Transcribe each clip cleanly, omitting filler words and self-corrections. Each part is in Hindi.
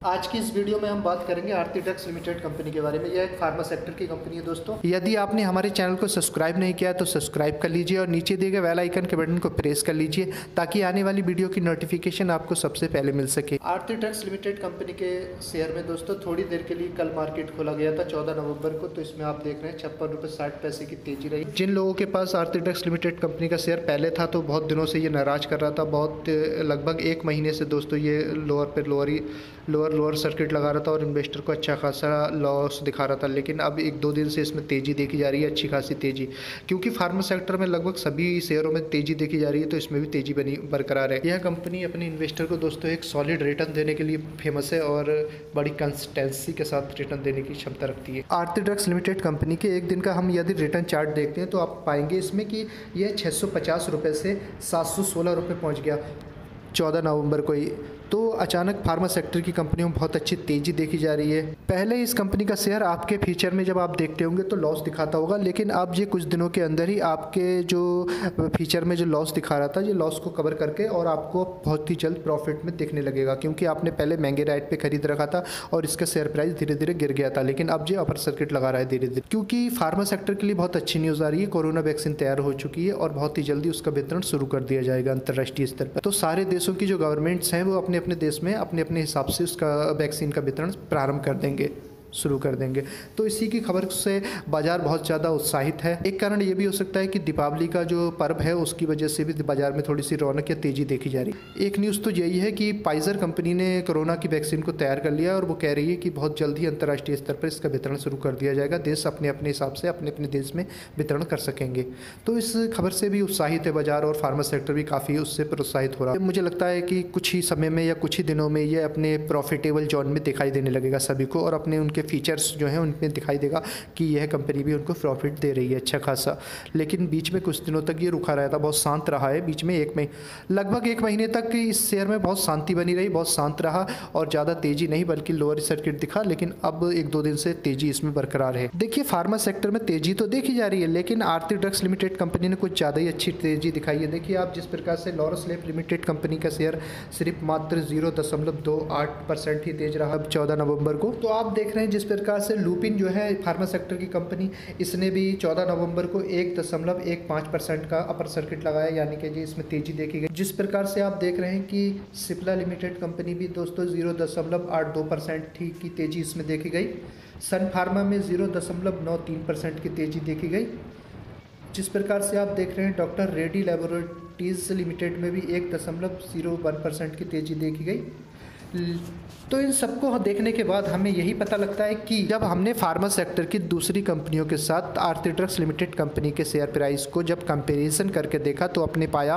आज की इस वीडियो में हम बात करेंगे आरती ड्रग्स लिमिटेड कंपनी के बारे में। यह एक फार्मा सेक्टर की कंपनी है दोस्तों। यदि आपने हमारे चैनल को सब्सक्राइब नहीं किया तो सब्सक्राइब कर लीजिए और नीचे दिए गए बेल आइकन के बटन को प्रेस कर लीजिए ताकि आने वाली वीडियो की नोटिफिकेशन आपको सबसे पहले मिल सके। आरती ड्रग्स लिमिटेड कंपनी के शेयर में दोस्तों थोड़ी देर के लिए कल मार्केट खोला गया था 14 नवंबर को। तो इसमें आप देख रहे हैं 56 रुपये 60 पैसे की तेजी रही। जिन लोगों के पास आरती ड्रग्स लिमिटेड कंपनी का शेयर पहले था तो बहुत दिनों से ये नाराज कर रहा था। बहुत लगभग एक महीने से दोस्तों ये लोअर सर्किट लगा रहा था और इन्वेस्टर को अच्छा खासा लॉस दिखा रहा था। लेकिन अब एक दो दिन से इसमें तेज़ी देखी जा रही है, अच्छी खासी तेज़ी, क्योंकि फार्मा सेक्टर में लगभग सभी शेयरों में तेज़ी देखी जा रही है। तो इसमें भी तेज़ी बरकरार है। यह कंपनी अपने इन्वेस्टर को दोस्तों एक सॉलिड रिटर्न देने के लिए फेमस है और बड़ी कंसिस्टेंसी के साथ रिटर्न देने की क्षमता रखती है। आरती ड्रग्स लिमिटेड कंपनी के एक दिन का हम यदि रिटर्न चार्ट देखते हैं तो आप पाएंगे इसमें कि यह 650 रुपये से 716 रुपये पहुँच गया 14 नवंबर को ही। तो अचानक फार्मा सेक्टर की कंपनियों में बहुत अच्छी तेज़ी देखी जा रही है। पहले इस कंपनी का शेयर आपके फ्यूचर में जब आप देखते होंगे तो लॉस दिखाता होगा, लेकिन अब ये कुछ दिनों के अंदर ही आपके जो फ्यूचर में जो लॉस दिखा रहा था ये लॉस को कवर करके और आपको बहुत ही जल्द प्रॉफिट में दिखने लगेगा, क्योंकि आपने पहले महंगे रेट पे खरीद रखा था और इसका शेयर प्राइस धीरे धीरे गिर गया था। लेकिन अब ये अपर सर्किट लगा रहा है धीरे धीरे, क्योंकि फार्मा सेक्टर के लिए बहुत अच्छी न्यूज़ आ रही है। कोरोना वैक्सीन तैयार हो चुकी है और बहुत ही जल्दी उसका वितरण शुरू कर दिया जाएगा अंतर्राष्ट्रीय स्तर पर। तो सारे देशों की जो गवर्नमेंट्स हैं वो अपने अपने देश में अपने हिसाब से उसका वैक्सीन का वितरण प्रारंभ कर देंगे, शुरू कर देंगे। तो इसी की खबर से बाजार बहुत ज़्यादा उत्साहित है। एक कारण ये भी हो सकता है कि दीपावली का जो पर्व है उसकी वजह से भी बाजार में थोड़ी सी रौनक या तेज़ी देखी जा रही है। एक न्यूज़ तो यही है कि फाइजर कंपनी ने कोरोना की वैक्सीन को तैयार कर लिया और वो कह रही है कि बहुत जल्द ही अंतर्राष्ट्रीय स्तर पर इसका वितरण शुरू कर दिया जाएगा। देश अपने अपने हिसाब से अपने अपने देश में वितरण कर सकेंगे। तो इस खबर से भी उत्साहित है बाजार और फार्मा सेक्टर भी काफ़ी उससे प्रोत्साहित हो रहा है। मुझे लगता है कि कुछ ही समय में या कुछ ही दिनों में ये अपने प्रॉफिटेबल जोन में दिखाई देने लगेगा सभी को और अपने उनके फीचर्स जो है उनमें दिखाई देगा कि यह कंपनी भी उनको प्रॉफिट दे रही है अच्छा खासा। लेकिन बीच में कुछ दिनों तक ये रुका रहा था, बहुत शांत रहा है। बीच में लगभग एक महीने तक इस शेयर में बहुत शांति बनी रही, बहुत शांत रहा और ज़्यादा तेज़ी नहीं बल्कि लोअर सर्किट दिखा। लेकिन अब एक दो दिन से तेज़ी इसमें बरकरार है। देखिए फार्मा सेक्टर में तेज़ी तो देखी जा रही है, लेकिन आरती ड्रग्स लिमिटेड कंपनी ने कुछ ज़्यादा ही अच्छी तेज़ी दिखाई है। देखिए आप जिस प्रकार से लॉरस लैब लिमिटेड कंपनी का शेयर सिर्फ मात्र 0.28% ही तेज रहा 14 नवंबर को। तो आप देख रहे हैं जिस प्रकार से लुपिन जो है फार्मा सेक्टर की कंपनी, इसने भी 14 नवंबर को 1.15% का अपर सर्किट लगाया, यानी कि जी इसमें तेजी देखी गई। जिस प्रकार से आप देख रहे हैं कि सिप्ला लिमिटेड कंपनी भी दोस्तों 0.82% की तेजी इसमें देखी गई। सन फार्मा में 0.93% की तेजी देखी गई। जिस प्रकार से आप देख रहे हैं डॉक्टर रेड्डी लैबोरेटरीज लिमिटेड में भी 1.01% की तेजी देखी गई। तो इन सबको देखने के बाद हमें यही पता लगता है कि जब हमने फार्मा सेक्टर की दूसरी कंपनियों के साथ आरती ड्रग्स लिमिटेड कंपनी के शेयर प्राइस को जब कंपैरिजन करके देखा तो आपने पाया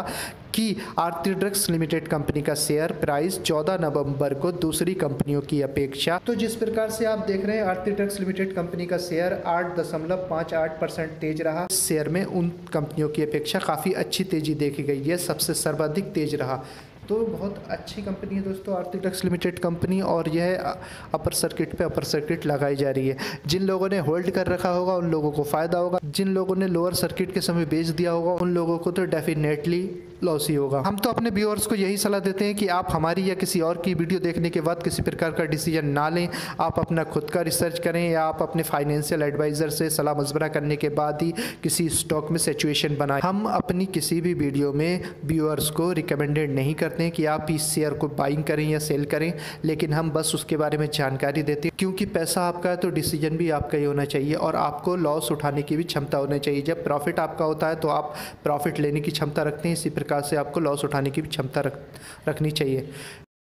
कि आरती ड्रग्स लिमिटेड कंपनी का शेयर प्राइस 14 नवंबर को दूसरी कंपनियों की अपेक्षा, तो जिस प्रकार से आप देख रहे हैं आरती ड्रग्स लिमिटेड कंपनी का शेयर 8.58% तेज रहा। शेयर में उन कंपनियों की अपेक्षा काफ़ी अच्छी तेजी देखी गई, यह सबसे सर्वाधिक तेज रहा। तो बहुत अच्छी कंपनी है दोस्तों आरती ड्रग्स लिमिटेड कंपनी, और यह अपर सर्किट पे अपर सर्किट लगाई जा रही है। जिन लोगों ने होल्ड कर रखा होगा उन लोगों को फ़ायदा होगा, जिन लोगों ने लोअर सर्किट के समय बेच दिया होगा उन लोगों को तो डेफिनेटली लॉस ही होगा। हम तो अपने व्यूअर्स को यही सलाह देते हैं कि आप हमारी या किसी और की वीडियो देखने के बाद किसी प्रकार का डिसीजन ना लें। आप अपना खुद का रिसर्च करें या आप अपने फाइनेंशियल एडवाइज़र से सलाह मशवरा करने के बाद ही किसी स्टॉक में सिचुएशन बनाएं। हम अपनी किसी भी वीडियो में व्यूअर्स को रिकमेंडेड नहीं करते हैं कि आप इस शेयर को बाइंग करें या सेल करें, लेकिन हम बस उसके बारे में जानकारी देते हैं, क्योंकि पैसा आपका है तो डिसीजन भी आपका ही होना चाहिए और आपको लॉस उठाने की भी क्षमता होनी चाहिए। जब प्रॉफिट आपका होता है तो आप प्रॉफिट लेने की क्षमता रखते हैं, इसी प्रकार से आपको लॉस उठाने की भी क्षमता रखनी चाहिए।